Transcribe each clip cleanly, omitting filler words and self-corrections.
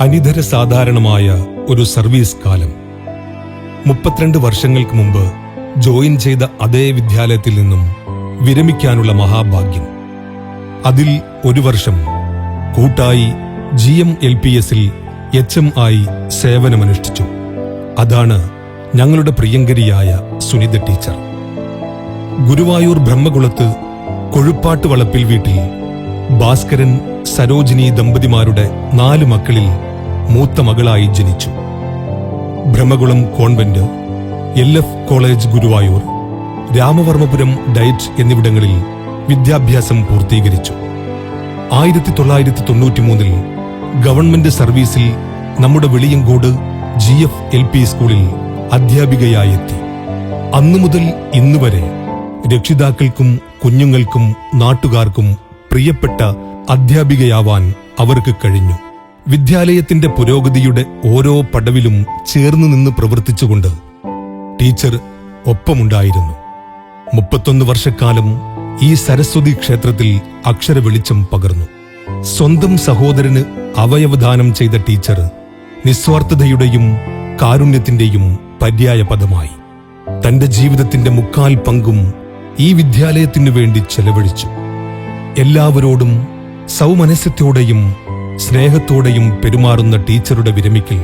അനിതര സാധാരണമായ ഒരു സർവീസ് കാലം. 32 വർഷങ്ങൾക്ക് മുമ്പ് ജോയിൻ ചെയ്ത അതേ വിദ്യാലയത്തിൽ നിന്നും വിരമിക്കാനുള്ള മഹാഭാഗ്യം. അതിൽ ഒരു വർഷം കൂട്ടായി GMLPSൽ HM ആയി സേവനമനുഷ്ഠിച്ചു. അതാണ് ഞങ്ങളുടെ പ്രിയങ്കരിയായ സുനിത ടീച്ചർ. ഗുരുവായൂർ ബ്രഹ്മകുളത്ത് കൊഴുപ്പാട്ട് വളപ്പിൽ വീട്ടിൽ ഭാസ്കരൻ സരോജിനി ദമ്പതിമാരുടെ 4 മക്കളിൽ മൂത്ത മകളായി ജനിച്ചു. Brahmakulam convent, LF college Guruvayur, Ramavarmapuram diet എന്നിവിടങ്ങളിൽ വിദ്യാഭ്യാസം പൂർത്തീകരിച്ചു. 1993 ഗവൺമെന്റ് സർവീസിൽ നമ്മുടെ വെളിയങ്കോട് GFLP സ്കൂളിൽ അധ്യാപികയായെത്തി. അന്നു മുതൽ ഇന്നുവരെ രക്ഷിതാക്കൾക്കും കുഞ്ഞുങ്ങൾക്കും നാട്ടുകാർക്കും പ്രിയപ്പെട്ട അധ്യാപികയാവാൻ അവർക്ക് കഴിഞ്ഞു. വിദ്യാലയത്തിന്റെ പുരോഗതിയുടെ ഓരോ പടവിലും ചേർന്ന് നിന്ന് പ്രവർത്തിച്ചുകൊണ്ട് ടീച്ചർ ഒപ്പമുണ്ടായിരുന്നു. 31 വർഷക്കാലം ഈ സരസ്വതി ക്ഷേത്രത്തിൽ അക്ഷര വെളിച്ചം പകർന്നു. സ്വന്തം സഹോദരന് അവയവദാനം ചെയ്ത ടീച്ചർ നിസ്വാർത്ഥതയുടെയും കാരുണ്യത്തിന്റെയും പര്യായ പദമായി. തന്റെ ജീവിതത്തിന്റെ 1/4 പങ്കും ഈ വിദ്യാലയത്തിനു വേണ്ടി ചെലവഴിച്ചു. എല്ലാവരോടും സൗമനസ്യത്തോടെയും സ്നേഹത്തോടെയും പെരുമാറുന്ന ടീച്ചറുടെ വിരമിക്കൽ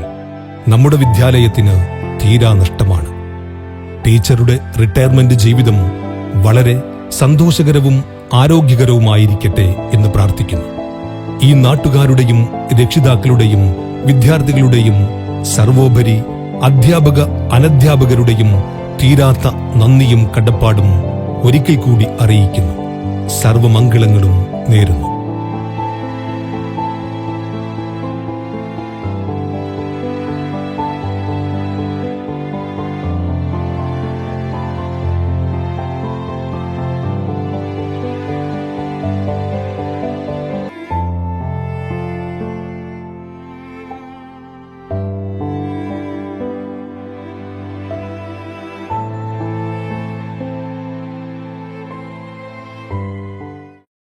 നമ്മുടെ വിദ്യാലയത്തിന് തീരാ നഷ്ടമാണ്. ടീച്ചറുടെ റിട്ടയർമെന്റ് ജീവിതം വളരെ സന്തോഷകരവും ആരോഗ്യകരവുമായിരിക്കട്ടെ എന്ന് പ്രാർത്ഥിക്കുന്നു. ഈ നാട്ടുകാരുടെയും രക്ഷിതാക്കളുടെയും വിദ്യാർത്ഥികളുടെയും സർവോപരി അധ്യാപക അനധ്യാപകരുടെയും തീരാത്ത നന്ദിയും കടപ്പാടും ഒരിക്കൽ കൂടി അറിയിക്കുന്നു. സർവമംഗളങ്ങളും നേരുന്നു.